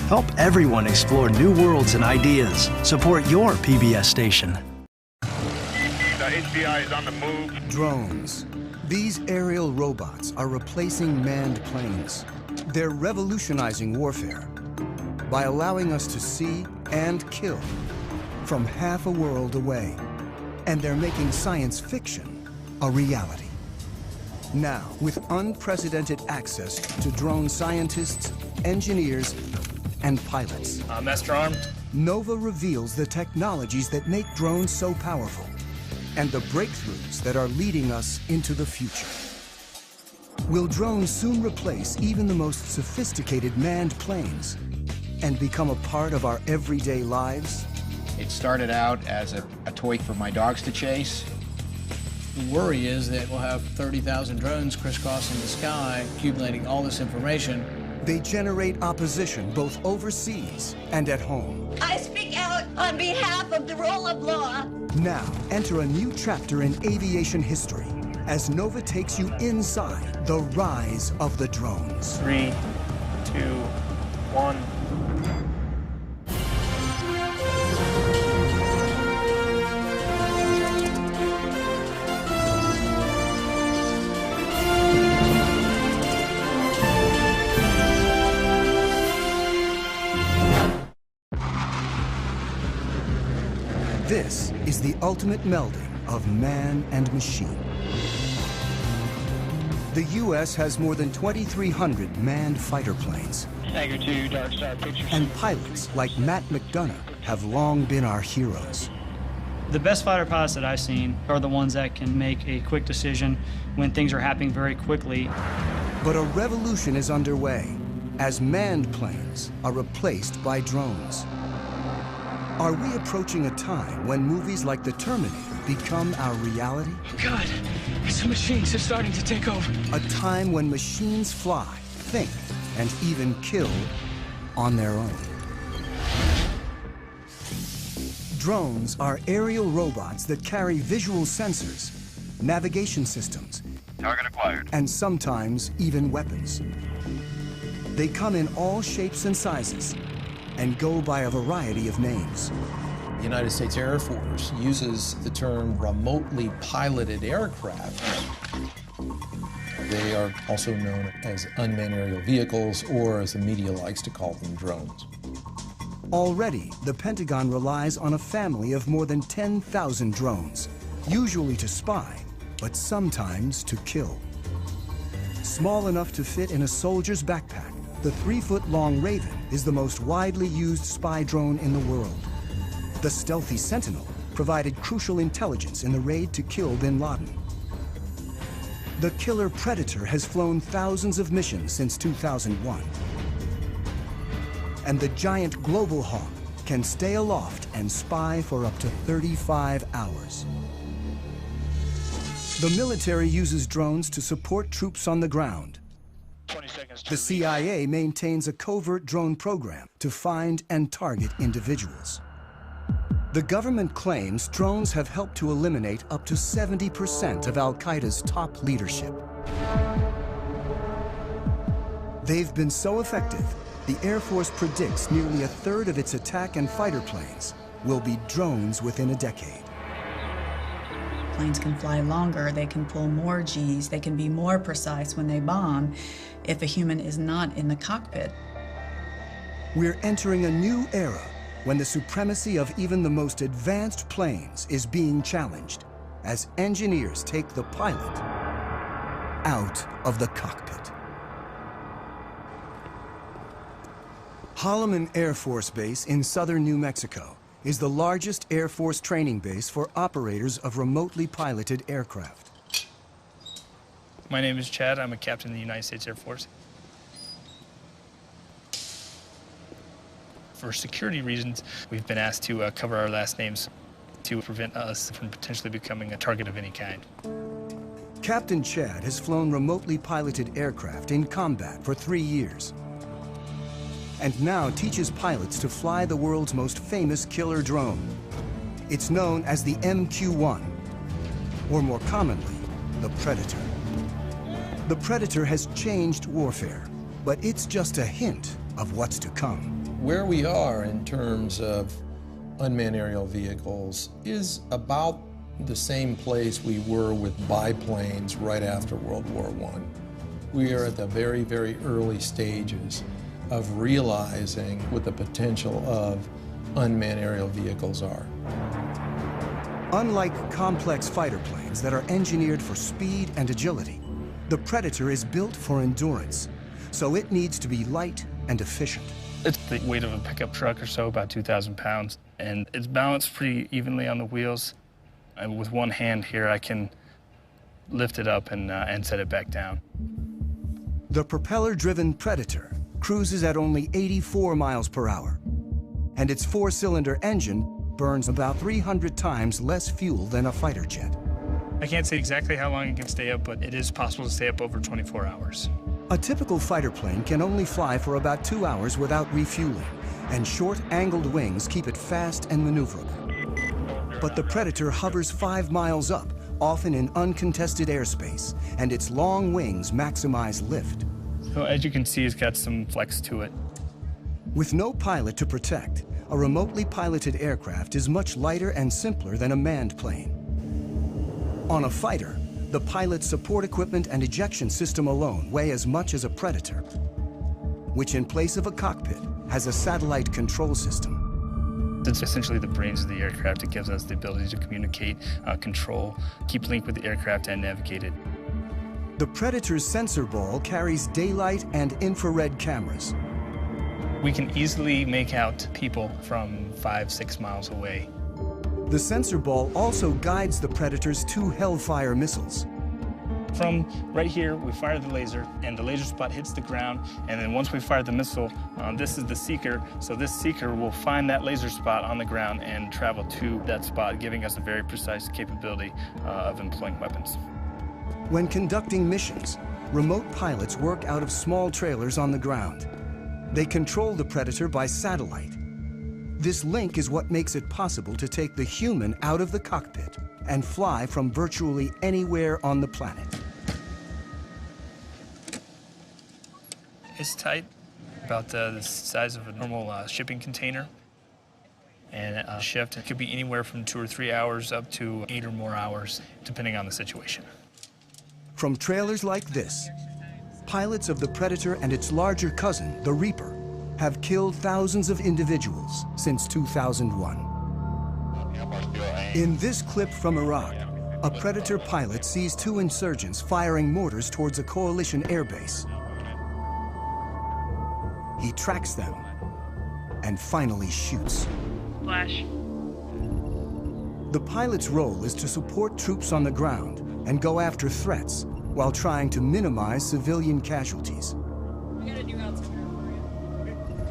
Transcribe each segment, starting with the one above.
Help everyone explore new worlds and ideas. Support your PBS station. The HDI is on the move. Drones. These aerial robots are replacing manned planes. They're revolutionizing warfare by allowing us to see and kill from half a world away. And they're making science fiction a reality. Now, with unprecedented access to drone scientists, engineers, and pilots. Master Armed. Nova reveals the technologies that make drones so powerful and the breakthroughs that are leading us into the future. Will drones soon replace even the most sophisticated manned planes and become a part of our everyday lives? It started out as a toy for my dogs to chase. The worry is that we'll have 30,000 drones crisscrossing the sky, accumulating all this information. They generate opposition both overseas and at home. I speak out on behalf of the rule of law. Now, enter a new chapter in aviation history as Nova takes you inside the rise of the drones. 3, 2, 1. This is the ultimate melding of man and machine. The U.S. has more than 2,300 manned fighter planes. Tiger 2, Dark Star Pictures. And pilots like Matt McDonough have long been our heroes. The best fighter pilots that I've seen are the ones that can make a quick decision when things are happening very quickly. But a revolution is underway as manned planes are replaced by drones. Are we approaching a time when movies like The Terminator become our reality? God, it's the machines are starting to take over. A time when machines fly, think, and even kill on their own. Drones are aerial robots that carry visual sensors, navigation systems, Target acquired. and sometimes even weapons. They come in all shapes and sizes and go by a variety of names. The United States Air Force uses the term remotely piloted aircraft. They are also known as unmanned aerial vehicles, or as the media likes to call them, drones. Already, the Pentagon relies on a family of more than 10,000 drones, usually to spy, but sometimes to kill. Small enough to fit in a soldier's backpack, the 3-foot-long Raven is the most widely used spy drone in the world. The stealthy Sentinel provided crucial intelligence in the raid to kill bin Laden. The killer Predator has flown thousands of missions since 2001. And the giant Global Hawk can stay aloft and spy for up to 35 hours. The military uses drones to support troops on the ground. The CIA maintains a covert drone program to find and target individuals. The government claims drones have helped to eliminate up to 70% of Al-Qaeda's top leadership. They've been so effective, the Air Force predicts nearly a third of its attack and fighter planes will be drones within a decade. Planes can fly longer, they can pull more Gs, they can be more precise when they bomb if a human is not in the cockpit. We're entering a new era when the supremacy of even the most advanced planes is being challenged as engineers take the pilot out of the cockpit. Holloman Air Force Base in southern New Mexico is the largest Air Force training base for operators of remotely piloted aircraft. My name is Chad. I'm a captain in the United States Air Force. For security reasons, we've been asked to cover our last names to prevent us from potentially becoming a target of any kind. Captain Chad has flown remotely piloted aircraft in combat for 3 years, and now teaches pilots to fly the world's most famous killer drone. It's known as the MQ-1, or more commonly, the Predator. The Predator has changed warfare, but it's just a hint of what's to come. Where we are in terms of unmanned aerial vehicles is about the same place we were with biplanes right after World War I. We are at the very, very early stages of realizing what the potential of unmanned aerial vehicles are. Unlike complex fighter planes that are engineered for speed and agility, the Predator is built for endurance, so it needs to be light and efficient. It's the weight of a pickup truck or so, about 2,000 pounds, and it's balanced pretty evenly on the wheels. And with one hand here, I can lift it up and set it back down. The propeller-driven Predator cruises at only 84 miles per hour, and its four-cylinder engine burns about 300 times less fuel than a fighter jet. I can't say exactly how long it can stay up, but it is possible to stay up over 24 hours. A typical fighter plane can only fly for about 2 hours without refueling, and short, angled wings keep it fast and maneuverable. But the Predator hovers 5 miles up, often in uncontested airspace, and its long wings maximize lift. So as you can see, it's got some flex to it. With no pilot to protect, a remotely piloted aircraft is much lighter and simpler than a manned plane. On a fighter, the pilot's support equipment and ejection system alone weigh as much as a Predator, which in place of a cockpit has a satellite control system. It's essentially the brains of the aircraft. It gives us the ability to communicate, control, keep link with the aircraft, and navigate it. The Predator's sensor ball carries daylight and infrared cameras. We can easily make out people from 5-6 miles away. The sensor ball also guides the Predator's 2 Hellfire missiles. From right here, we fire the laser, and the laser spot hits the ground, and then once we fire the missile, this is the seeker, so this seeker will find that laser spot on the ground and travel to that spot, giving us a very precise capability of employing weapons. When conducting missions, remote pilots work out of small trailers on the ground. They control the Predator by satellite. This link is what makes it possible to take the human out of the cockpit and fly from virtually anywhere on the planet. It's tight, about the size of a normal shipping container. And a shift, it could be anywhere from 2 or 3 hours up to 8 or more hours, depending on the situation. From trailers like this, pilots of the Predator and its larger cousin, the Reaper, have killed thousands of individuals since 2001. In this clip from Iraq, a Predator pilot sees 2 insurgents firing mortars towards a coalition airbase. He tracks them and finally shoots. Flash. The pilot's role is to support troops on the ground and go after threats while trying to minimize civilian casualties.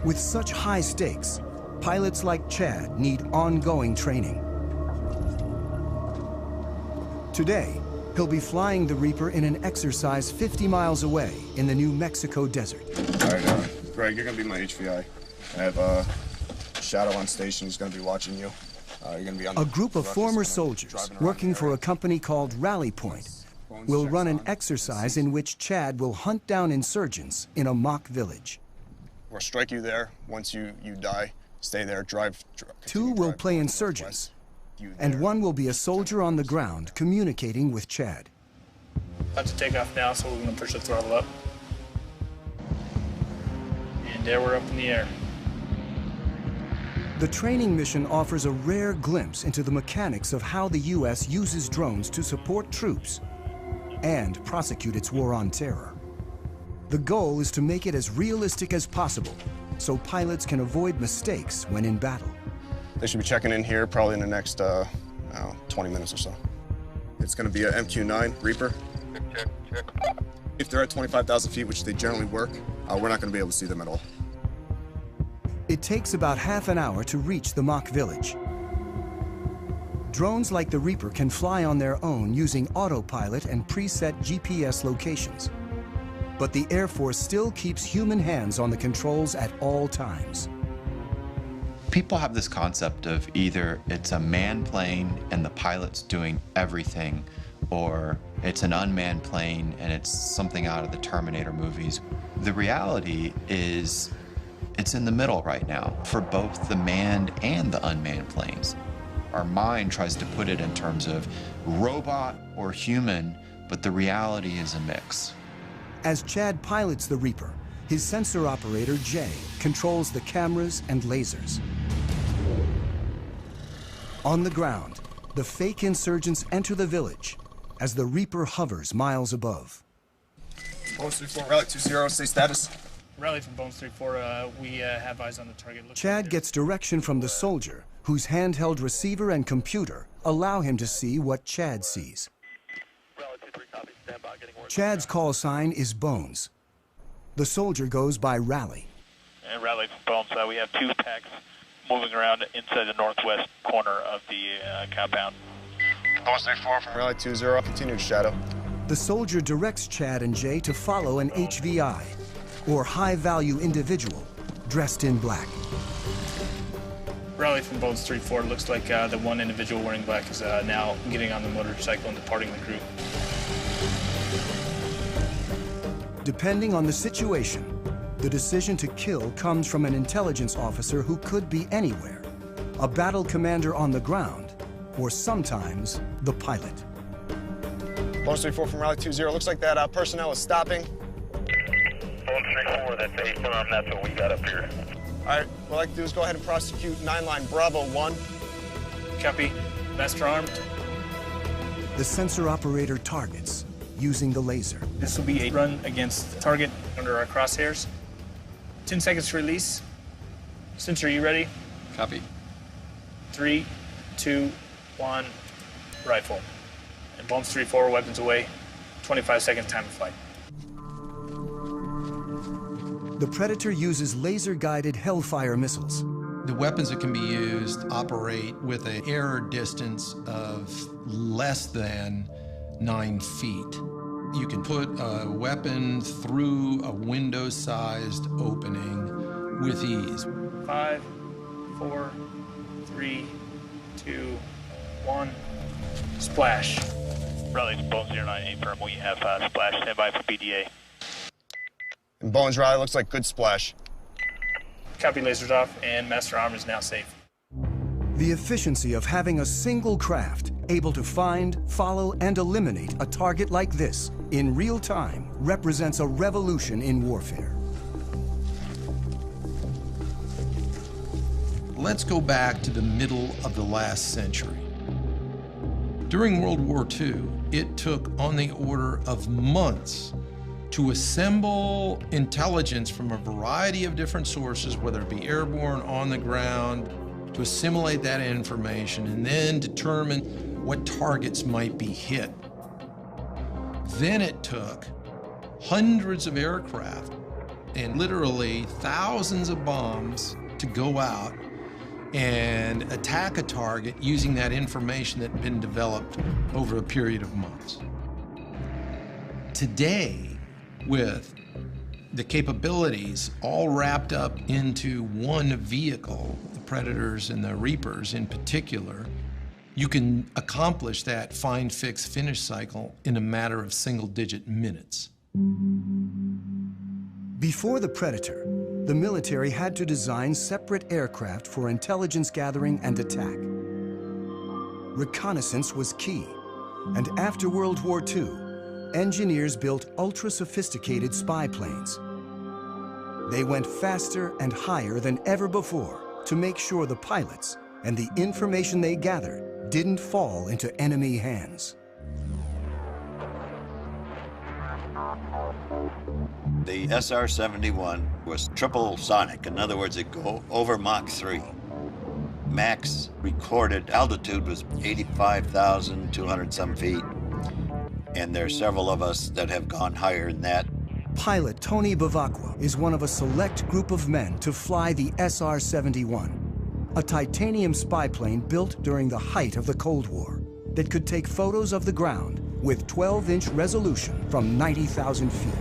With such high stakes, pilots like Chad need ongoing training. Today, he'll be flying the Reaper in an exercise 50 miles away in the New Mexico desert. All right, Greg, you're gonna be my HVI. I have Shadow on station. He's gonna be watching you. You're gonna be on a group of former soldiers working for a company called Rally Point will run an exercise in which Chad will hunt down insurgents in a mock village. We'll strike you there. Once you die, stay there, drive. 2 will play insurgents, and 1 will be a soldier on the ground communicating with Chad. About to take off now, so we're going to push the throttle up. And there we're up in the air. The training mission offers a rare glimpse into the mechanics of how the U.S. uses drones to support troops and prosecute its war on terror. The goal is to make it as realistic as possible so pilots can avoid mistakes when in battle. They should be checking in here probably in the next 20 minutes or so. It's going to be an MQ-9 Reaper. Check. If they're at 25,000 feet, which they generally work, we're not going to be able to see them at all. It takes about half an hour to reach the mock village. Drones like the Reaper can fly on their own using autopilot and preset GPS locations. But the Air Force still keeps human hands on the controls at all times. People have this concept of either it's a manned plane and the pilot's doing everything, or it's an unmanned plane and it's something out of the Terminator movies. The reality is It's in the middle right now for both the manned and the unmanned planes. Our mind tries to put it in terms of robot or human, but the reality is a mix. As Chad pilots the Reaper, his sensor operator, Jay, controls the cameras and lasers. On the ground, the fake insurgents enter the village as the Reaper hovers miles above. Bones 3-4, rally 20, stay status. Rally from Bones 3-4, we have eyes on the target. Chad gets direction from the soldier, whose handheld receiver and computer allow him to see what Chad sees. Chad's call sign is Bones. The soldier goes by Rally. And Rally from Bones, we have 2 packs moving around inside the northwest corner of the compound. Bones 3-4 from Rally 20, continue to shadow. The soldier directs Chad and Jay to follow an HVI, or high-value individual, dressed in black. Rally from Bones 3-4, looks like the one individual wearing black is now getting on the motorcycle and departing the group. Depending on the situation, the decision to kill comes from an intelligence officer who could be anywhere, a battle commander on the ground, or sometimes the pilot. Bones 3-4 from Rally 20, looks like that personnel is stopping. Bones 3-4, that's a firm, that's what we got up here. All right, what I'd like to do is go ahead and prosecute 9-line Bravo 1. Copy. Master armed. The sensor operator targets using the laser. This will be a run against the target under our crosshairs. 10 seconds to release. Sensor, you ready? Copy. 3, 2, 1, rifle. And Bones 3-4, weapons away. 25 seconds time of flight. The Predator uses laser-guided Hellfire missiles. The weapons that can be used operate with an air distance of less than 9 feet. You can put a weapon through a window-sized opening with ease. 5, 4, 3, 2, 1, splash. Rally from Bones 09, firm, we have splash, standby for PDA. And Bones Rally looks like good splash. Copy, lasers off, and Master Arm is now safe. The efficiency of having a single craft able to find, follow, and eliminate a target like this in real time represents a revolution in warfare. Let's go back to the middle of the last century. During World War II, it took on the order of months to assemble intelligence from a variety of different sources, whether it be airborne, on the ground, to assimilate that information and then determine what targets might be hit. Then it took hundreds of aircraft and literally thousands of bombs to go out and attack a target using that information that had been developed over a period of months. Today, with the capabilities all wrapped up into one vehicle, the Predators and the Reapers in particular, you can accomplish that find, fix, finish cycle in a matter of single-digit minutes. Before the Predator, the military had to design separate aircraft for intelligence gathering and attack. Reconnaissance was key, and after World War II, engineers built ultra-sophisticated spy planes. They went faster and higher than ever before to make sure the pilots and the information they gathered didn't fall into enemy hands. The SR-71 was triple sonic. In other words, it go over Mach 3. Max recorded altitude was 85,200 some feet. And there are several of us that have gone higher than that. Pilot Tony Bavacqua is one of a select group of men to fly the SR-71, a titanium spy plane built during the height of the Cold War that could take photos of the ground with 12-inch resolution from 90,000 feet.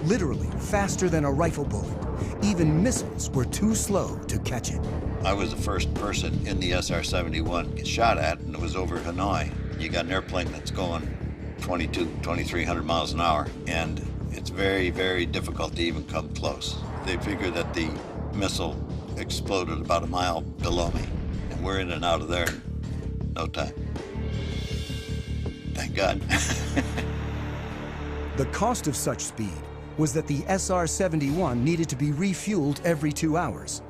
Literally faster than a rifle bullet. Even missiles were too slow to catch it. I was the first person in the SR-71 get shot at, and it was over Hanoi. You got an airplane that's going 2,300 miles an hour, and it's very, very difficult to even come close. They figure that the missile exploded about a mile below me, and we're in and out of there in no time. Thank God. The cost of such speed was that the SR-71 needed to be refueled every 2 hours.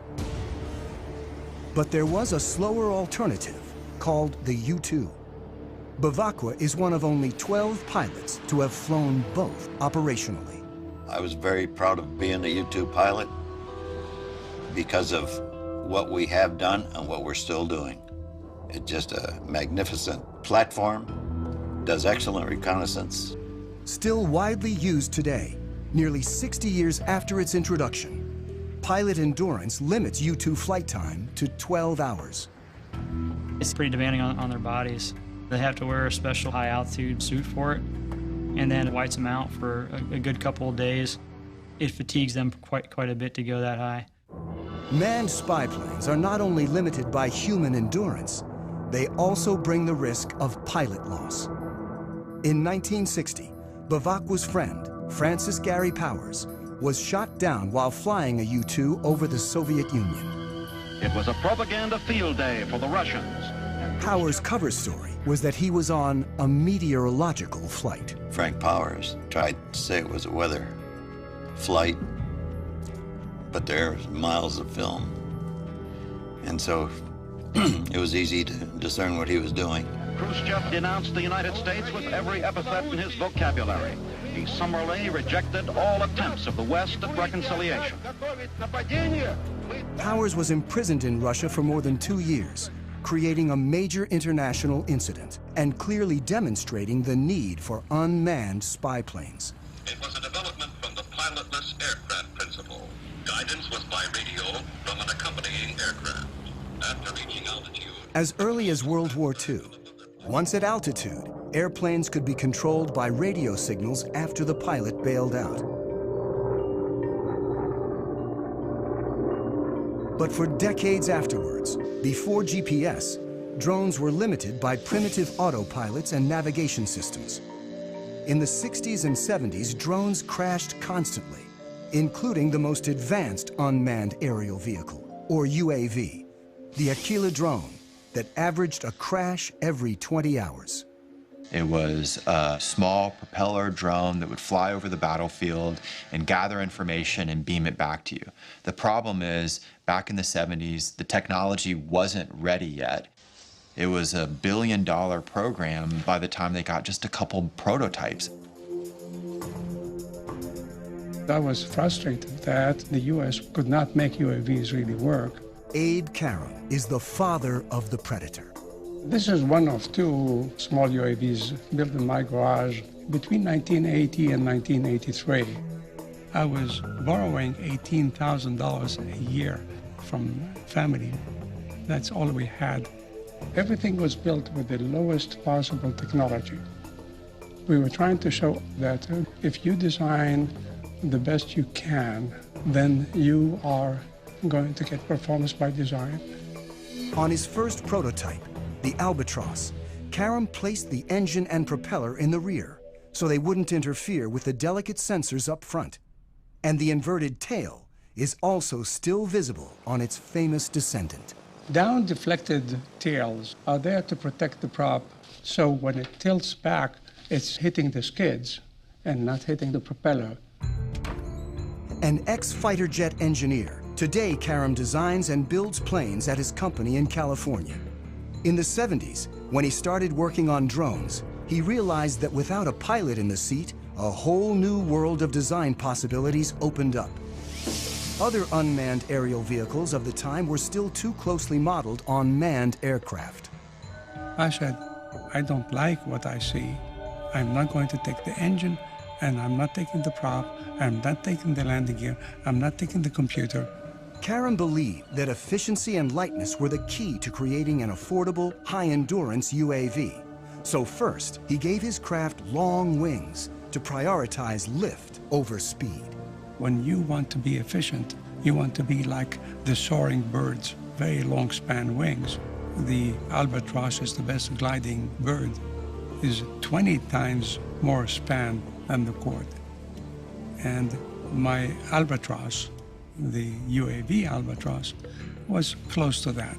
But there was a slower alternative called the U-2. Bavacqua is one of only 12 pilots to have flown both operationally. I was very proud of being a U-2 pilot because of what we have done and what we're still doing. It's just a magnificent platform, does excellent reconnaissance. Still widely used today, nearly 60 years after its introduction, pilot endurance limits U-2 flight time to 12 hours. It's pretty demanding on their bodies. They have to wear a special high-altitude suit for it, and then it whites them out for a good couple of days. It fatigues them quite a bit to go that high. Manned spy planes are not only limited by human endurance, they also bring the risk of pilot loss. In 1960, Bavacqua's friend, Francis Gary Powers, was shot down while flying a U-2 over the Soviet Union. It was a propaganda field day for the Russians. Powers' cover story was that he was on a meteorological flight. Frank Powers tried to say it was a weather flight, but there was miles of film. And so it was easy to discern what he was doing. Khrushchev denounced the United States with every epithet in his vocabulary. He summarily rejected all attempts of the West at reconciliation. Powers was imprisoned in Russia for more than 2 years, creating a major international incident and clearly demonstrating the need for unmanned spy planes. It was a development from the pilotless aircraft principle. Guidance was by radio from an accompanying aircraft. After reaching altitude... As early as World War II, once at altitude, airplanes could be controlled by radio signals after the pilot bailed out. But for decades afterwards, before GPS, drones were limited by primitive autopilots and navigation systems. In the 60s and 70s, drones crashed constantly, including the most advanced unmanned aerial vehicle, or UAV, the Aquila drone, that averaged a crash every 20 hours. It was a small propeller drone that would fly over the battlefield and gather information and beam it back to you. The problem is, back in the 70s, the technology wasn't ready yet. It was a $1 billion program by the time they got just a couple prototypes. I was frustrated that the U.S. could not make UAVs really work. Abe Karam is the father of the Predator. This is one of 2 small UAVs built in my garage between 1980 and 1983. I was borrowing $18,000 a year from family. That's all we had. Everything was built with the lowest possible technology. We were trying to show that if you design the best you can, then you are going to get performance by design. On his first prototype, the Albatross, Karam placed the engine and propeller in the rear so they wouldn't interfere with the delicate sensors up front. And the inverted tail is also still visible on its famous descendant. Down-deflected tails are there to protect the prop, so when it tilts back, it's hitting the skids and not hitting the propeller. An ex-fighter jet engineer, today Karam designs and builds planes at his company in California. In the 70s, when he started working on drones, he realized that without a pilot in the seat, a whole new world of design possibilities opened up. Other unmanned aerial vehicles of the time were still too closely modeled on manned aircraft. I said, I don't like what I see. I'm not going to take the engine, and I'm not taking the prop, I'm not taking the landing gear, I'm not taking the computer. Karam believed that efficiency and lightness were the key to creating an affordable, high-endurance UAV. So first, he gave his craft long wings to prioritize lift over speed. When you want to be efficient, you want to be like the soaring birds, very long span wings. The albatross is the best gliding bird, is 20 times more span than the cord. And my albatross the UAV Albatross was close to that.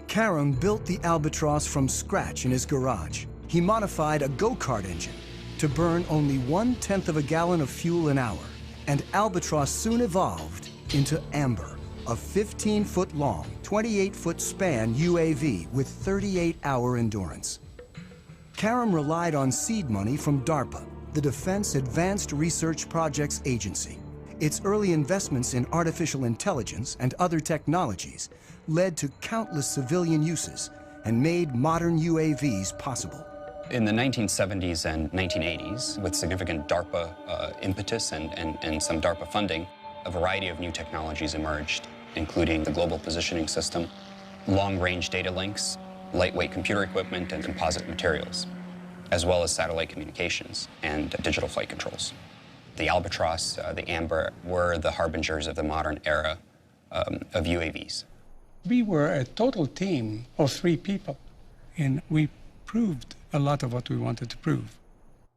Karam built the Albatross from scratch in his garage. He modified a go-kart engine to burn only 1/10 of a gallon of fuel an hour, and Albatross soon evolved into Amber, a 15-foot-long, 28-foot span UAV with 38-hour endurance. Karam relied on seed money from DARPA, the Defense Advanced Research Projects Agency. Its early investments in artificial intelligence and other technologies led to countless civilian uses and made modern UAVs possible. In the 1970s and 1980s, with significant DARPA impetus and some DARPA funding, a variety of new technologies emerged, including the Global Positioning System, long-range data links, lightweight computer equipment, and composite materials, as well as satellite communications and digital flight controls. The Albatross, the Amber, were the harbingers of the modern era of UAVs. We were a total team of 3 people, and we proved a lot of what we wanted to prove.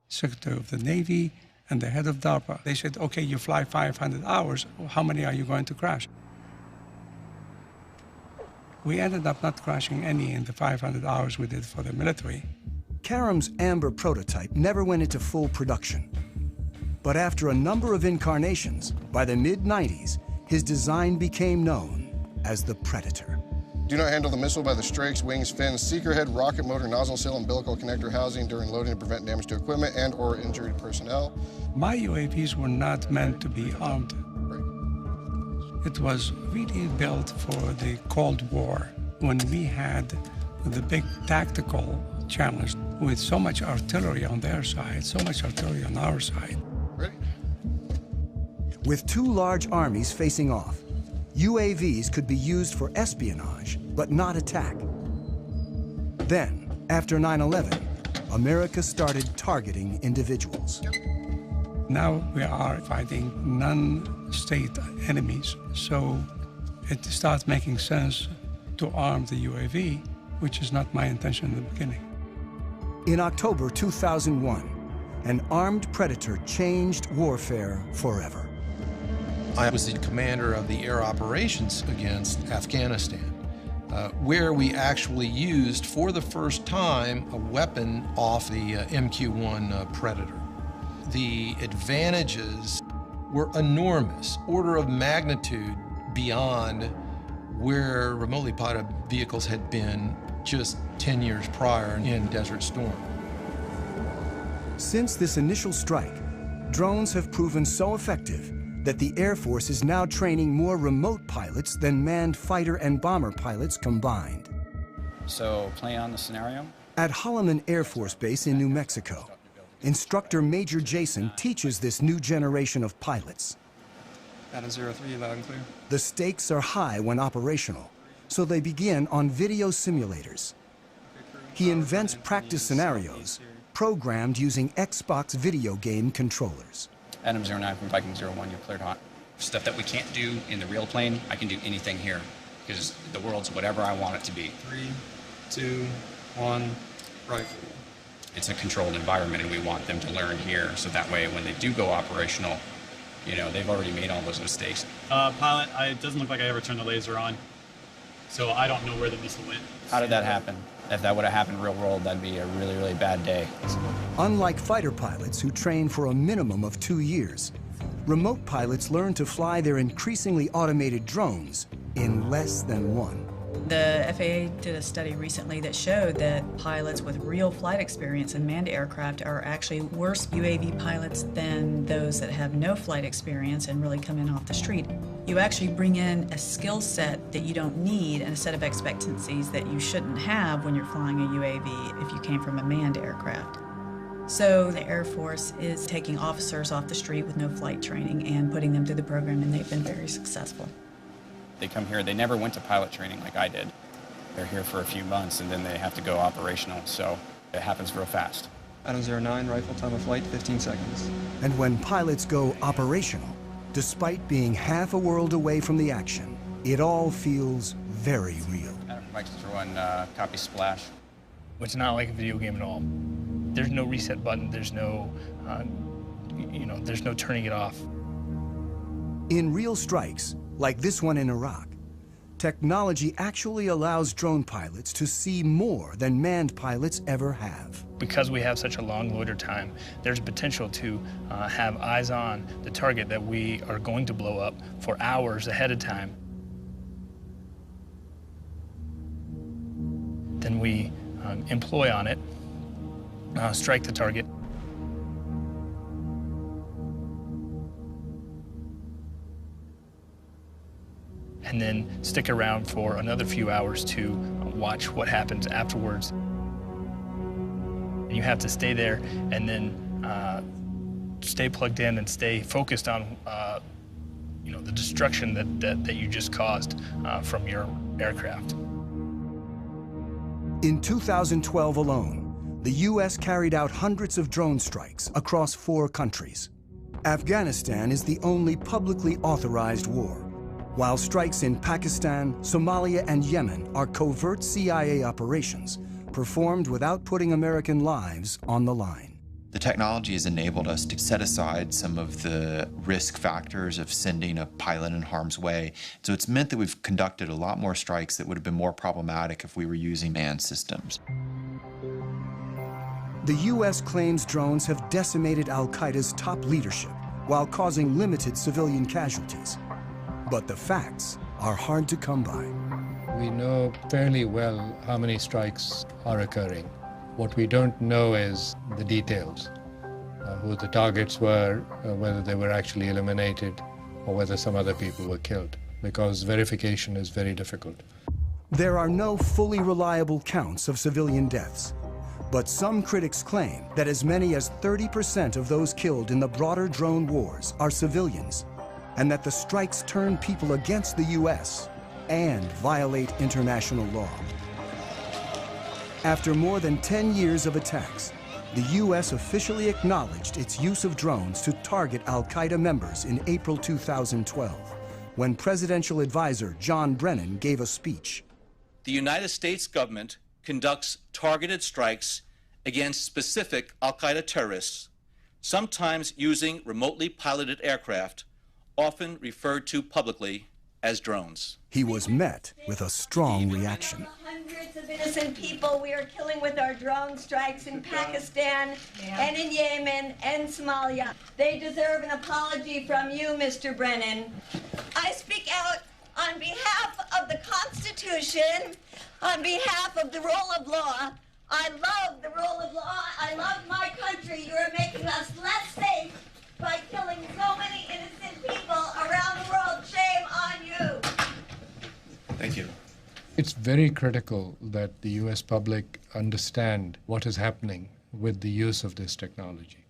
Secretary of the Navy and the head of DARPA, they said, okay, you fly 500 hours, how many are you going to crash? We ended up not crashing any in the 500 hours we did for the military. Karam's Amber prototype never went into full production. But after a number of incarnations, by the mid-90s, his design became known as the Predator. Do not handle the missile by the strakes, wings, fins, seeker head, rocket motor, nozzle seal, umbilical connector housing during loading to prevent damage to equipment and or injured personnel. My UAVs were not meant to be armed. It was really built for the Cold War, when we had the big tactical challenge with so much artillery on their side, so much artillery on our side. Ready? With 2 large armies facing off, UAVs could be used for espionage, but not attack. Then, after 9/11, America started targeting individuals. Now we are fighting non-state enemies, so it starts making sense to arm the UAV, which is not my intention in the beginning. In October 2001, an armed Predator changed warfare forever. I was the commander of the air operations against Afghanistan, where we actually used, for the first time, a weapon off the MQ-1 Predator. The advantages were enormous, order of magnitude beyond where remotely piloted vehicles had been just 10 years prior in Desert Storm. Since this initial strike, drones have proven so effective that the Air Force is now training more remote pilots than manned fighter and bomber pilots combined. So, play on the scenario. At Holloman Air Force Base in New Mexico, instructor Major Jason teaches this new generation of pilots. Adam 03, loud and clear. The stakes are high when operational, so they begin on video simulators. He invents practice scenarios, programmed using Xbox video game controllers. Adam 09 from Viking 01, you're cleared hot. Stuff that we can't do in the real plane, I can do anything here, because the world's whatever I want it to be. 3, 2, 1, rifle. It's a controlled environment, and we want them to learn here, so that way when they do go operational, you know, they've already made all those mistakes. Pilot, it doesn't look like I ever turned the laser on, so I don't know where the missile went. How did that happen? If that would have happened in real world, that'd be a really, really bad day. Unlike fighter pilots who train for a minimum of 2 years, remote pilots learn to fly their increasingly automated drones in less than 1. The FAA did a study recently that showed that pilots with real flight experience in manned aircraft are actually worse UAV pilots than those that have no flight experience and really come in off the street. You actually bring in a skill set that you don't need and a set of expectancies that you shouldn't have when you're flying a UAV if you came from a manned aircraft. So the Air Force is taking officers off the street with no flight training and putting them through the program, and they've been very successful. They come here, they never went to pilot training like I did. They're here for a few months, and then they have to go operational, so it happens real fast. Adam 09, rifle, time of flight, 15 seconds. And when pilots go operational, despite being half a world away from the action, it all feels very real. Adam from Viking 01, copy splash. It's not like a video game at all. There's no reset button, there's no, there's no turning it off. In real strikes, like this one in Iraq, technology actually allows drone pilots to see more than manned pilots ever have. Because we have such a long loiter time, there's potential to have eyes on the target that we are going to blow up for hours ahead of time. Then we employ on it, strike the target. And then stick around for another few hours to watch what happens afterwards. And you have to stay there and then stay plugged in and stay focused on the destruction that you just caused from your aircraft. In 2012 alone, the U.S. carried out hundreds of drone strikes across 4 countries. Afghanistan is the only publicly authorized war, while strikes in Pakistan, Somalia, and Yemen are covert CIA operations performed without putting American lives on the line. The technology has enabled us to set aside some of the risk factors of sending a pilot in harm's way. So it's meant that we've conducted a lot more strikes that would have been more problematic if we were using manned systems. The U.S. claims drones have decimated al-Qaeda's top leadership while causing limited civilian casualties. But the facts are hard to come by. We know fairly well how many strikes are occurring. What we don't know is the details, who the targets were, whether they were actually eliminated, or whether some other people were killed, because verification is very difficult. There are no fully reliable counts of civilian deaths, but some critics claim that as many as 30% of those killed in the broader drone wars are civilians, and that the strikes turn people against the U.S. and violate international law. After more than 10 years of attacks, the U.S. officially acknowledged its use of drones to target al-Qaeda members in April 2012, when presidential advisor John Brennan gave a speech. The United States government conducts targeted strikes against specific al-Qaeda terrorists, sometimes using remotely piloted aircraft, often referred to publicly as drones. He was met with a strong reaction. Hundreds of innocent people we are killing with our drone strikes in Pakistan and in Yemen and Somalia. They deserve an apology from you, Mr. Brennan. I speak out on behalf of the Constitution, on behalf of the rule of law. I love the rule of law. I love my country. You are making us less safe by killing so many innocent people around the world. Shame on you. Thank you. It's very critical that the U.S. public understand what is happening with the use of this technology,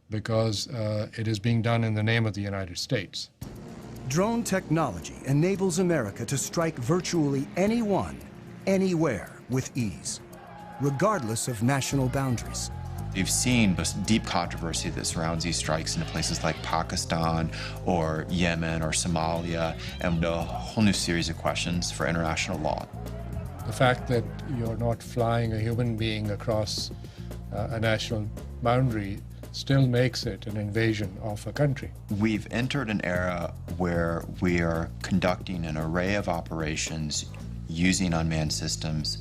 because it is being done in the name of the United States. Drone technology enables America to strike virtually anyone, anywhere with ease, regardless of national boundaries. You've seen this deep controversy that surrounds these strikes into places like Pakistan or Yemen or Somalia, and a whole new series of questions for international law. The fact that you're not flying a human being across a national boundary still makes it an invasion of a country. We've entered an era where we are conducting an array of operations using unmanned systems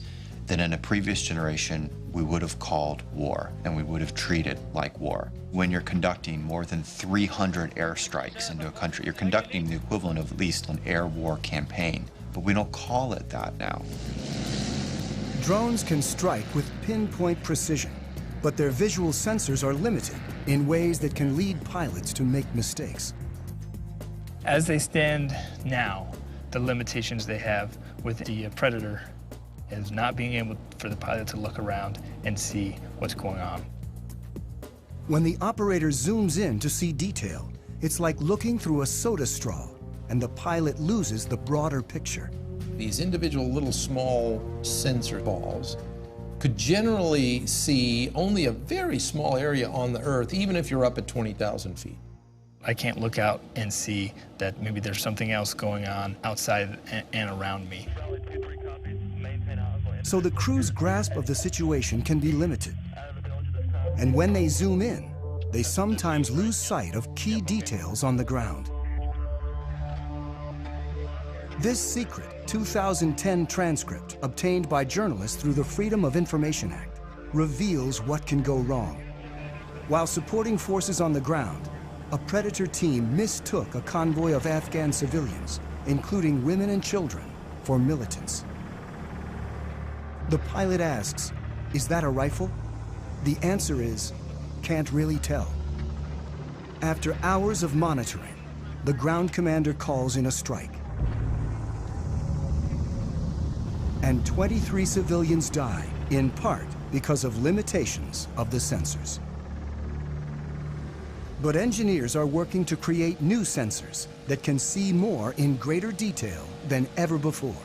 that in a previous generation we would have called war, and we would have treated like war. When you're conducting more than 300 airstrikes into a country, you're conducting the equivalent of at least an air war campaign, but we don't call it that now. Drones can strike with pinpoint precision, but their visual sensors are limited in ways that can lead pilots to make mistakes. As they stand now, the limitations they have with the Predator is not being able for the pilot to look around and see what's going on. When the operator zooms in to see detail, it's like looking through a soda straw, and the pilot loses the broader picture. These individual little small sensor balls could generally see only a very small area on the Earth, even if you're up at 20,000 feet. I can't look out and see that maybe there's something else going on outside and around me. So the crew's grasp of the situation can be limited. And when they zoom in, they sometimes lose sight of key details on the ground. This secret 2010 transcript, obtained by journalists through the Freedom of Information Act, reveals what can go wrong. While supporting forces on the ground, a Predator team mistook a convoy of Afghan civilians, including women and children, for militants. The pilot asks, "Is that a rifle?" The answer is, "Can't really tell." After hours of monitoring, the ground commander calls in a strike. And 23 civilians die, in part because of limitations of the sensors. But engineers are working to create new sensors that can see more in greater detail than ever before.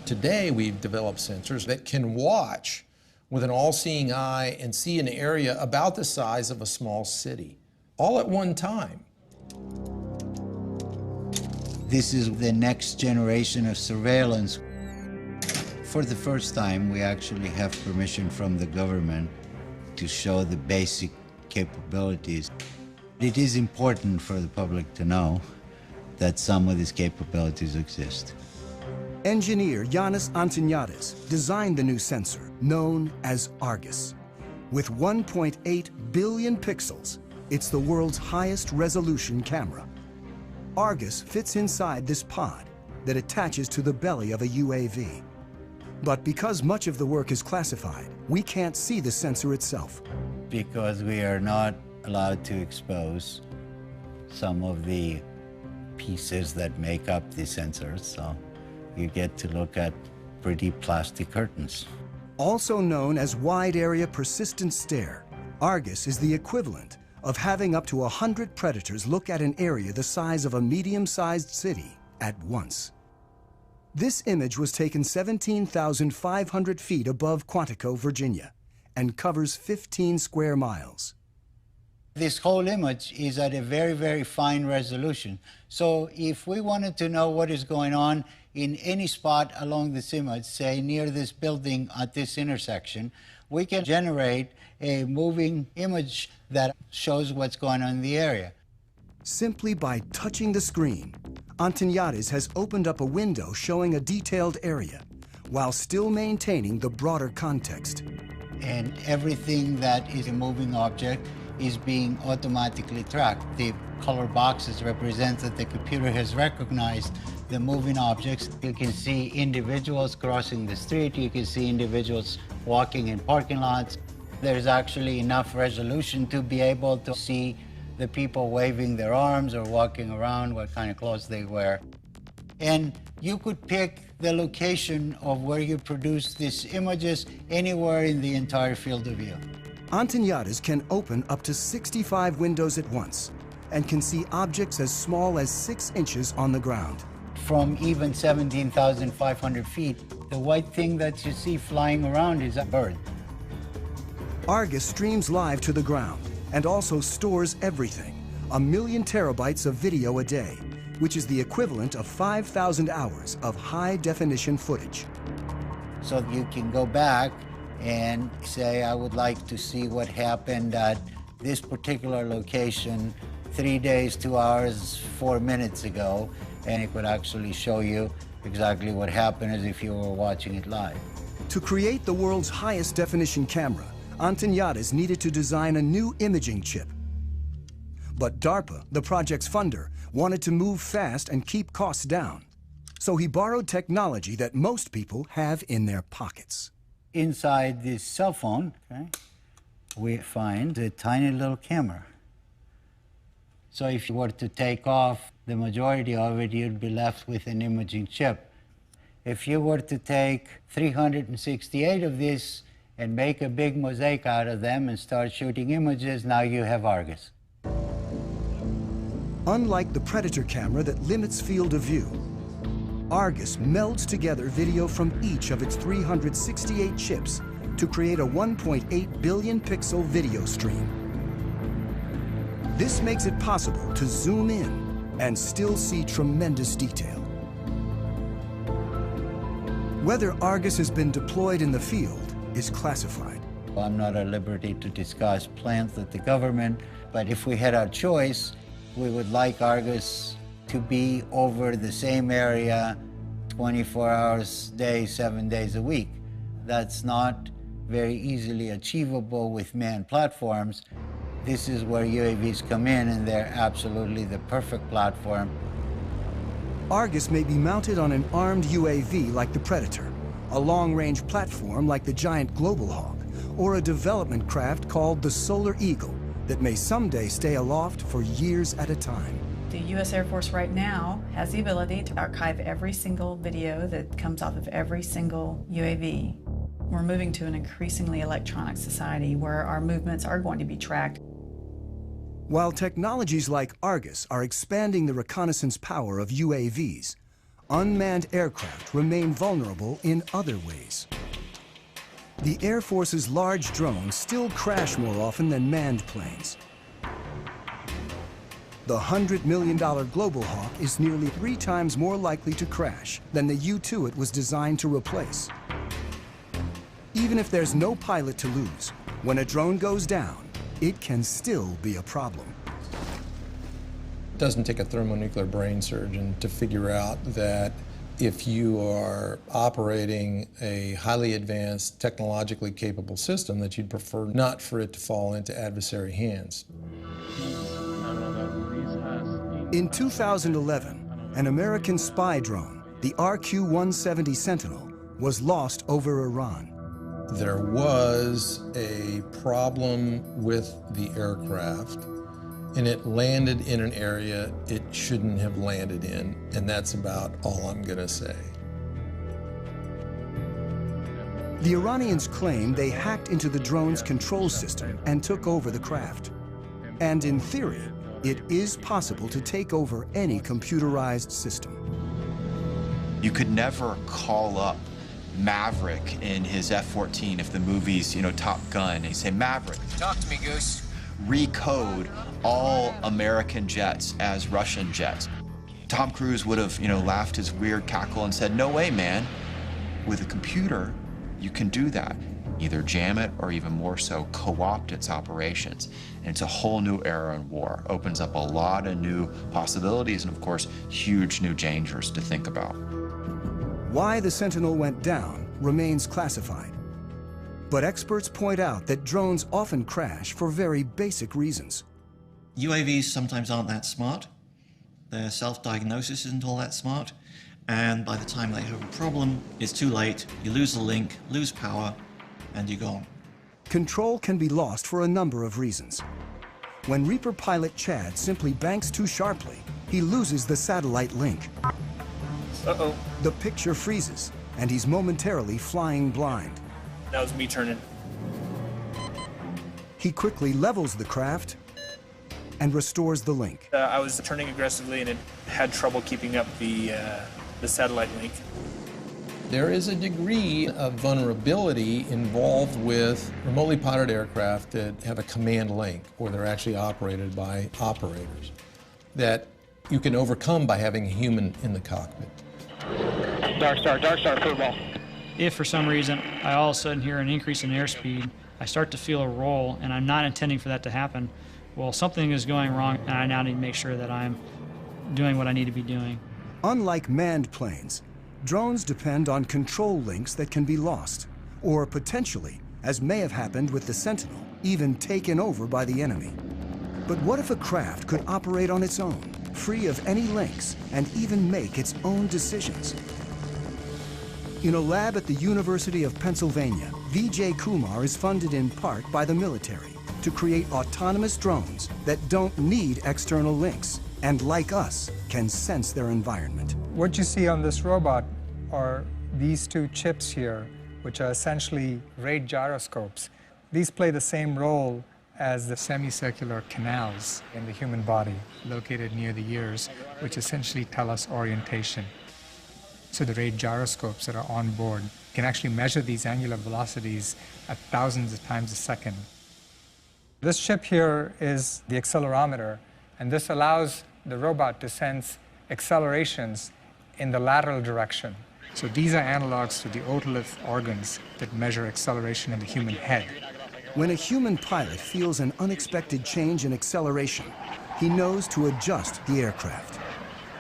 Today, we've developed sensors that can watch with an all-seeing eye and see an area about the size of a small city, all at one time. This is the next generation of surveillance. For the first time, we actually have permission from the government to show the basic capabilities. It is important for the public to know that some of these capabilities exist. Engineer Yanis Antoniadis designed the new sensor, known as Argus. With 1.8 billion pixels, it's the world's highest resolution camera. Argus fits inside this pod that attaches to the belly of a UAV. But because much of the work is classified, we can't see the sensor itself. Because we are not allowed to expose some of the pieces that make up the sensors, so you get to look at pretty plastic curtains. Also known as Wide Area Persistent Stare, Argus is the equivalent of having up to 100 predators look at an area the size of a medium-sized city at once. This image was taken 17,500 feet above Quantico, Virginia, and covers 15 square miles. This whole image is at a very, very fine resolution. So if we wanted to know what is going on in any spot along this image, say near this building at this intersection, we can generate a moving image that shows what's going on in the area. Simply by touching the screen, Antoniadis has opened up a window showing a detailed area, while still maintaining the broader context. And everything that is a moving object is being automatically tracked. The color boxes represent that the computer has recognized the moving objects. You can see individuals crossing the street. You can see individuals walking in parking lots. There's actually enough resolution to be able to see the people waving their arms or walking around, what kind of clothes they wear. And you could pick the location of where you produce these images anywhere in the entire field of view. Antoniadis can open up to 65 windows at once and can see objects as small as 6 inches on the ground. From even 17,500 feet, the white thing that you see flying around is a bird. Argus streams live to the ground and also stores everything, 1 million terabytes of video a day, which is the equivalent of 5,000 hours of high-definition footage. So you can go back and say, I would like to see what happened at this particular location 3 days, 2 hours, 4 minutes ago, and it would actually show you exactly what happened as if you were watching it live. To create the world's highest definition camera, Antoniadis needed to design a new imaging chip. But DARPA, the project's funder, wanted to move fast and keep costs down. So he borrowed technology that most people have in their pockets. Inside this cell phone, okay, we find a tiny little camera. So if you were to take off the majority of it, you'd be left with an imaging chip. If you were to take 368 of these and make a big mosaic out of them and start shooting images, now you have Argus. Unlike the Predator camera that limits field of view, Argus melds together video from each of its 368 chips to create a 1.8 billion pixel video stream. This makes it possible to zoom in and still see tremendous detail. Whether Argus has been deployed in the field is classified. I'm not at liberty to discuss plans that the government, but if we had our choice, we would like Argus to be over the same area 24 hours a day, 7 days a week. That's not very easily achievable with manned platforms. This is where UAVs come in, and they're absolutely the perfect platform. Argus may be mounted on an armed UAV like the Predator, a long-range platform like the giant Global Hawk, or a development craft called the Solar Eagle that may someday stay aloft for years at a time. The U.S. Air Force right now has the ability to archive every single video that comes off of every single UAV. We're moving to an increasingly electronic society where our movements are going to be tracked. While technologies like Argus are expanding the reconnaissance power of UAVs, unmanned aircraft remain vulnerable in other ways. The Air Force's large drones still crash more often than manned planes. The $100 million Global Hawk is nearly 3 times more likely to crash than the U-2 it was designed to replace. Even if there's no pilot to lose, when a drone goes down, it can still be a problem. It doesn't take a thermonuclear brain surgeon to figure out that if you are operating a highly advanced, technologically capable system, that you'd prefer not for it to fall into adversary hands. In 2011, an American spy drone, the RQ-170 Sentinel, was lost over Iran. There was a problem with the aircraft, and it landed in an area it shouldn't have landed in, and that's about all I'm going to say. The Iranians claim they hacked into the drone's control system and took over the craft. And in theory, it is possible to take over any computerized system. You could never call up Maverick in his F-14 if the movie's, Top Gun, and you say, Maverick, Talk to me, Goose. recode all American jets as Russian jets. Tom Cruise would have, laughed his weird cackle and said, no way, man. With a computer, you can do that. Either jam it or even more so, co-opt its operations. And it's a whole new era in war. Opens up a lot of new possibilities and, of course, huge new dangers to think about. Why the Sentinel went down remains classified. But experts point out that drones often crash for very basic reasons. UAVs sometimes aren't that smart. Their self-diagnosis isn't all that smart. And by the time they have a problem, it's too late. You lose the link, lose power, and you're gone. Control can be lost for a number of reasons. When Reaper pilot Chad simply banks too sharply, he loses the satellite link. Uh-oh. The picture freezes, and he's momentarily flying blind. That was me turning. He quickly levels the craft and restores the link. I was turning aggressively, and it had trouble keeping up the satellite link. There is a degree of vulnerability involved with remotely piloted aircraft that have a command link, or they're actually operated by operators, that you can overcome by having a human in the cockpit. Dark Star, football. If for some reason I all of a sudden hear an increase in airspeed, I start to feel a roll, and I'm not intending for that to happen, well, something is going wrong, and I now need to make sure that I'm doing what I need to be doing. Unlike manned planes, drones depend on control links that can be lost, or potentially, as may have happened with the Sentinel, even taken over by the enemy. But what if a craft could operate on its own, free of any links, and even make its own decisions? In a lab at the University of Pennsylvania, Vijay Kumar is funded in part by the military to create autonomous drones that don't need external links, and like us, can sense their environment. What you see on this robot are these two chips here, which are essentially rate gyroscopes. These play the same role as the semicircular canals in the human body located near the ears, which essentially tell us orientation. So the rate gyroscopes that are on board can actually measure these angular velocities at thousands of times a second. This chip here is the accelerometer, and this allows the robot to sense accelerations in the lateral direction. So these are analogs to the otolith organs that measure acceleration in the human head. When a human pilot feels an unexpected change in acceleration, he knows to adjust the aircraft.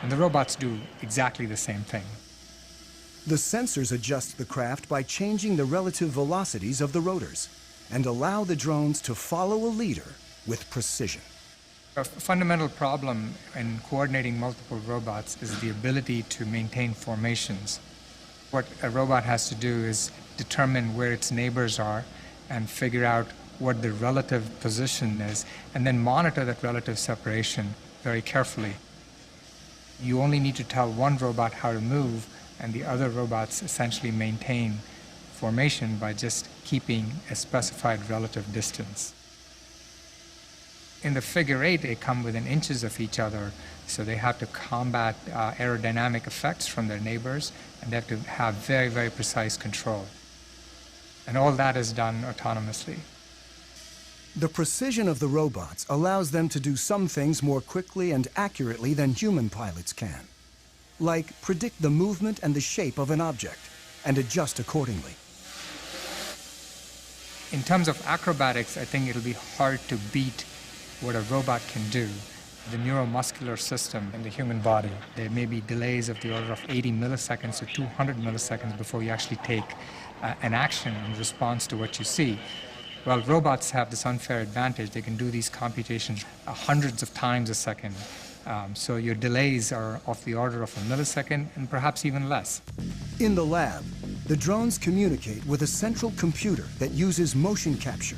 And the robots do exactly the same thing. The sensors adjust the craft by changing the relative velocities of the rotors and allow the drones to follow a leader with precision. A fundamental problem in coordinating multiple robots is the ability to maintain formations. What a robot has to do is determine where its neighbors are and figure out what the relative position is, and then monitor that relative separation very carefully. You only need to tell one robot how to move, and the other robots essentially maintain formation by just keeping a specified relative distance. In the figure eight, they come within inches of each other, so they have to combat aerodynamic effects from their neighbors, and they have to have very, very precise control. And all that is done autonomously. The precision of the robots allows them to do some things more quickly and accurately than human pilots can, like predict the movement and the shape of an object and adjust accordingly. In terms of acrobatics, I think it'll be hard to beat what a robot can do. The neuromuscular system in the human body, there may be delays of the order of 80 milliseconds to 200 milliseconds before you actually take an action in response to what you see. Well, robots have this unfair advantage. They can do these computations hundreds of times a second. So your delays are of the order of a millisecond and perhaps even less. In the lab, the drones communicate with a central computer that uses motion capture,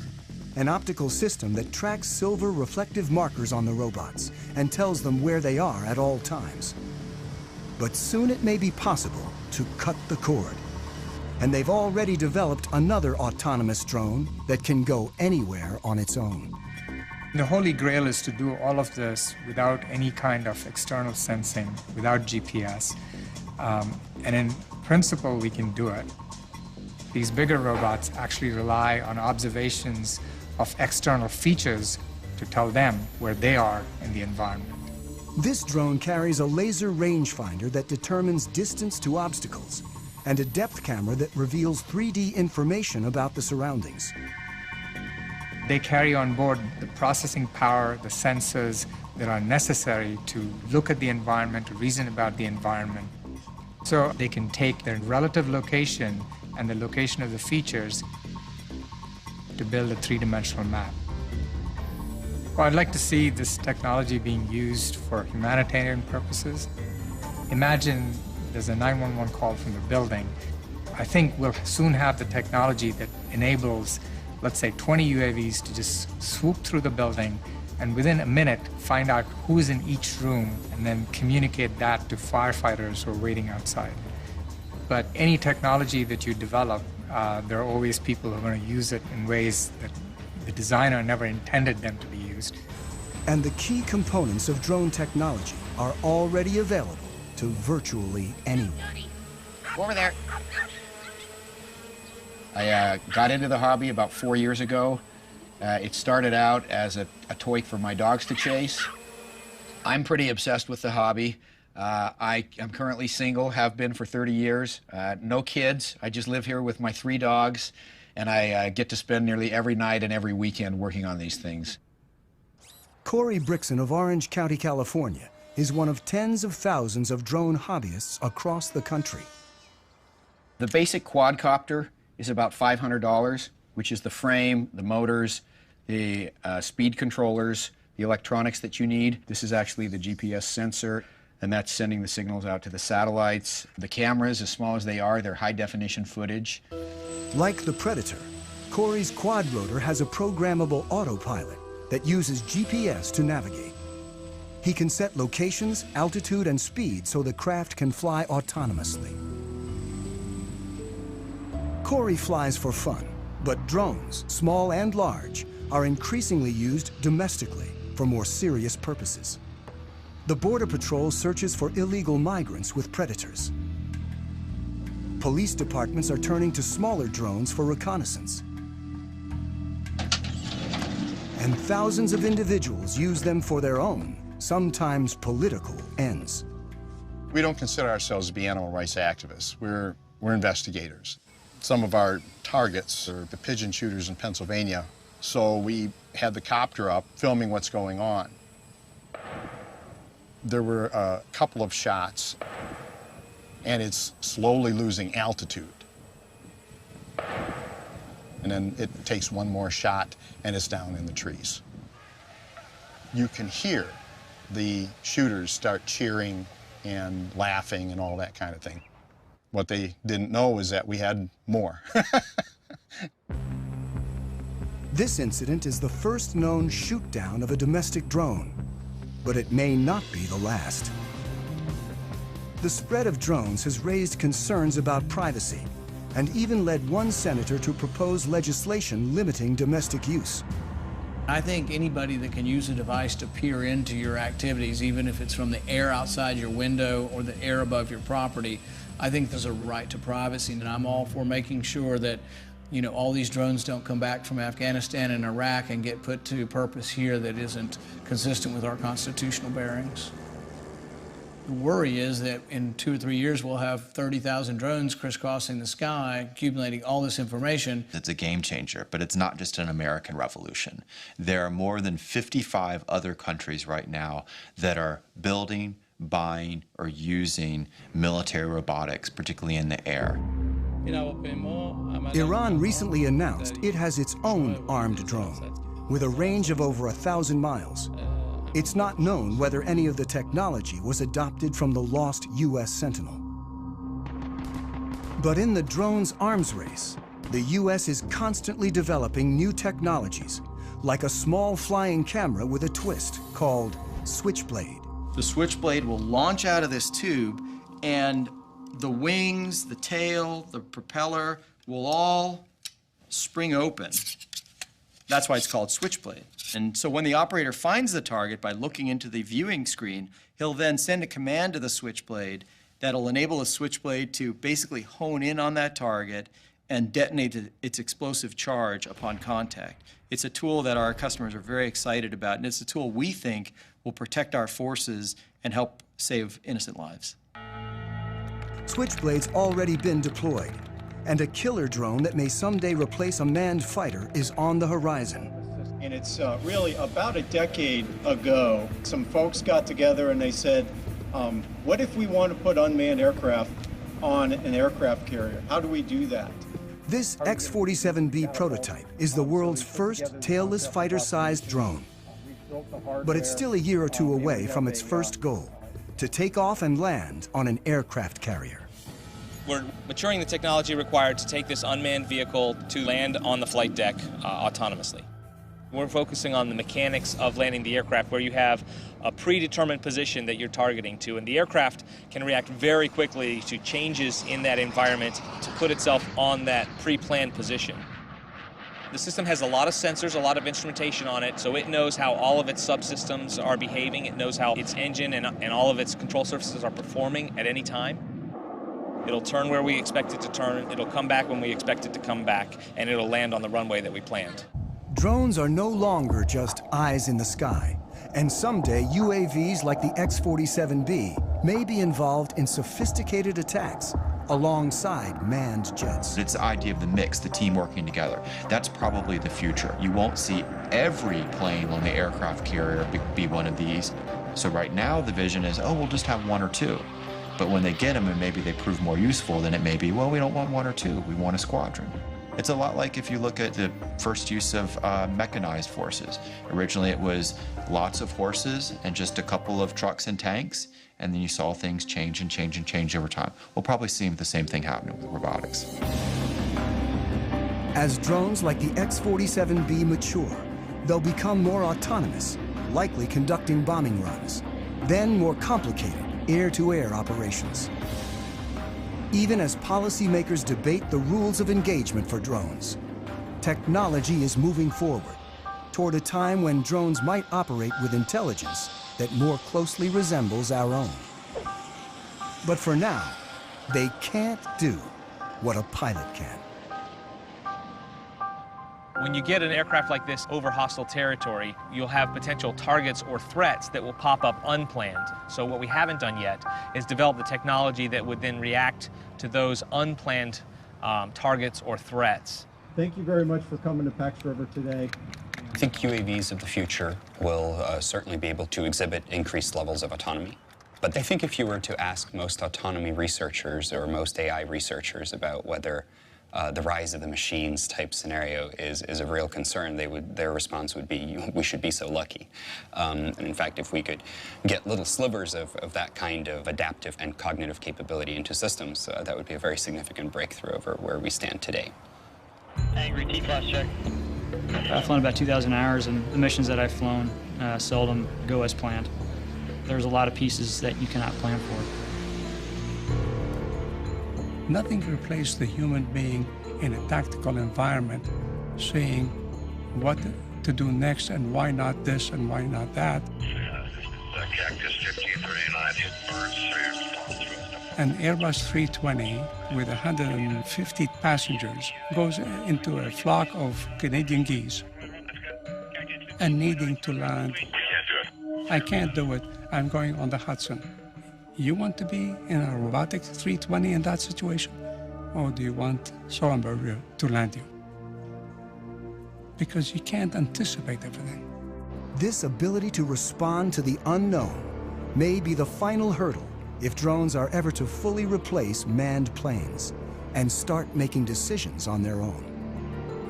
an optical system that tracks silver reflective markers on the robots and tells them where they are at all times. But soon it may be possible to cut the cord. And they've already developed another autonomous drone that can go anywhere on its own. The holy grail is to do all of this without any kind of external sensing, without GPS. And in principle, we can do it. These bigger robots actually rely on observations of external features to tell them where they are in the environment. This drone carries a laser rangefinder that determines distance to obstacles and a depth camera that reveals 3D information about the surroundings. They carry on board the processing power, the sensors that are necessary to look at the environment, to reason about the environment. So they can take their relative location and the location of the features to build a three-dimensional map. Well, I'd like to see this technology being used for humanitarian purposes. Imagine there's a 911 call from the building. I think we'll soon have the technology that enables, let's say, 20 UAVs to just swoop through the building and within a minute find out who's in each room and then communicate that to firefighters who are waiting outside. But any technology that you develop, there are always people who are going to use it in ways that the designer never intended them to be used. And the key components of drone technology are already available to virtually anyone. Over there. I got into the hobby about 4 years ago. It started out as a toy for my dogs to chase. I'm pretty obsessed with the hobby. I am currently single, have been for 30 years. No kids. I just live here with my 3 dogs, and I get to spend nearly every night and every weekend working on these things. Corey Brixon of Orange County, California, is one of tens of thousands of drone hobbyists across the country. The basic quadcopter is about $500, which is the frame, the motors, the speed controllers, the electronics that you need. This is actually the GPS sensor, and that's sending the signals out to the satellites. The cameras, as small as they are, they're high-definition footage. Like the Predator, Corey's quadrotor has a programmable autopilot that uses GPS to navigate. He can set locations, altitude, and speed so the craft can fly autonomously. Corey flies for fun, but drones, small and large, are increasingly used domestically for more serious purposes. The Border Patrol searches for illegal migrants with Predators. Police departments are turning to smaller drones for reconnaissance. And thousands of individuals use them for their own, sometimes political, ends. We don't consider ourselves to be animal rights activists. We're investigators. Some of our targets are the pigeon shooters in Pennsylvania, so we had the copter up filming what's going on. There were a couple of shots and it's slowly losing altitude. And then it takes one more shot and it's down in the trees. You can hear the shooters start cheering and laughing and all that kind of thing. What they didn't know is that we had more. This incident is the first known shoot-down of a domestic drone, but it may not be the last. The spread of drones has raised concerns about privacy and even led one senator to propose legislation limiting domestic use. I think anybody that can use a device to peer into your activities, even if it's from the air outside your window or the air above your property, I think there's a right to privacy, and I'm all for making sure that all these drones don't come back from Afghanistan and Iraq and get put to purpose here that isn't consistent with our constitutional bearings. The worry is that in 2 or 3 years we'll have 30,000 drones crisscrossing the sky, accumulating all this information. It's a game changer, but it's not just an American revolution. There are more than 55 other countries right now that are building, buying, or using military robotics, particularly in the air. Iran recently announced it has its own armed drone with a range of over 1,000 miles. It's not known whether any of the technology was adopted from the lost U.S. Sentinel. But in the drone's arms race, the U.S. is constantly developing new technologies, like a small flying camera with a twist called Switchblade. The Switchblade will launch out of this tube, and the wings, the tail, the propeller will all spring open. That's why it's called Switchblade. And so when the operator finds the target by looking into the viewing screen, he'll then send a command to the Switchblade that'll enable the Switchblade to basically hone in on that target and detonate its explosive charge upon contact. It's a tool that our customers are very excited about, and it's a tool we think will protect our forces and help save innocent lives. Switchblade's already been deployed, and a killer drone that may someday replace a manned fighter is on the horizon. And it's really about a decade ago, some folks got together and they said, what if we want to put unmanned aircraft on an aircraft carrier? How do we do that? This X-47B prototype is the world's first tailless fighter-sized drone. But it's still a year or two away from its first goal, to take off and land on an aircraft carrier. We're maturing the technology required to take this unmanned vehicle to land on the flight deck autonomously. We're focusing on the mechanics of landing the aircraft, where you have a predetermined position that you're targeting to, and the aircraft can react very quickly to changes in that environment to put itself on that pre-planned position. The system has a lot of sensors, a lot of instrumentation on it, so it knows how all of its subsystems are behaving. It knows how its engine and all of its control surfaces are performing at any time. It'll turn where we expect it to turn, it'll come back when we expect it to come back, and it'll land on the runway that we planned. Drones are no longer just eyes in the sky, and someday UAVs like the X-47B may be involved in sophisticated attacks alongside manned jets. It's the idea of the mix, the team working together. That's probably the future. You won't see every plane on the aircraft carrier be one of these. So right now the vision is, oh, we'll just have one or two. But when they get them and maybe they prove more useful, then it may be, well, we don't want one or two, we want a squadron. It's a lot like if you look at the first use of mechanized forces. Originally it was lots of horses and just a couple of trucks and tanks, and then you saw things change and change and change over time. We'll probably see the same thing happening with robotics. As drones like the X-47B mature, they'll become more autonomous, likely conducting bombing runs, then more complicated air-to-air operations. Even as policymakers debate the rules of engagement for drones, technology is moving forward toward a time when drones might operate with intelligence that more closely resembles our own. But for now, they can't do what a pilot can. When you get an aircraft like this over hostile territory, you'll have potential targets or threats that will pop up unplanned. So what we haven't done yet is develop the technology that would then react to those unplanned targets or threats. Thank you very much for coming to Pax River today. I think UAVs of the future will certainly be able to exhibit increased levels of autonomy. But I think if you were to ask most autonomy researchers or most AI researchers about whether the rise of the machines type scenario is a real concern, their response would be, we should be so lucky. And in fact, if we could get little slivers of that kind of adaptive and cognitive capability into systems, that would be a very significant breakthrough over where we stand today. Angry T-class check. I've flown about 2,000 hours, and the missions that I've flown seldom go as planned. There's a lot of pieces that you cannot plan for. Nothing replaces the human being in a tactical environment, saying what to do next and why not this and why not that. An Airbus 320 with 150 passengers goes into a flock of Canadian geese and needing to land. I can't do it. I'm going on the Hudson. You want to be in a robotic 320 in that situation? Or do you want Sullenberger to land you? Because you can't anticipate everything. This ability to respond to the unknown may be the final hurdle if drones are ever to fully replace manned planes and start making decisions on their own.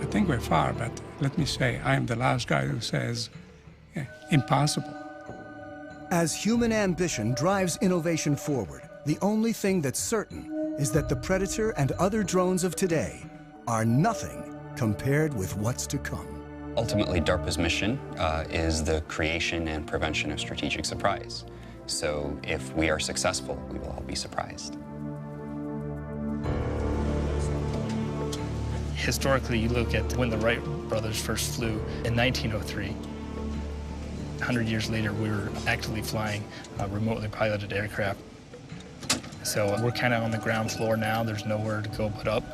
I think we're far, but let me say, I am the last guy who says, impossible. As human ambition drives innovation forward, the only thing that's certain is that the Predator and other drones of today are nothing compared with what's to come. Ultimately, DARPA's mission is the creation and prevention of strategic surprise. So if we are successful, we will all be surprised. Historically, you look at when the Wright brothers first flew in 1903. 100 years later, we were actively flying remotely piloted aircraft. So we're kind of on the ground floor now. There's nowhere to go but up.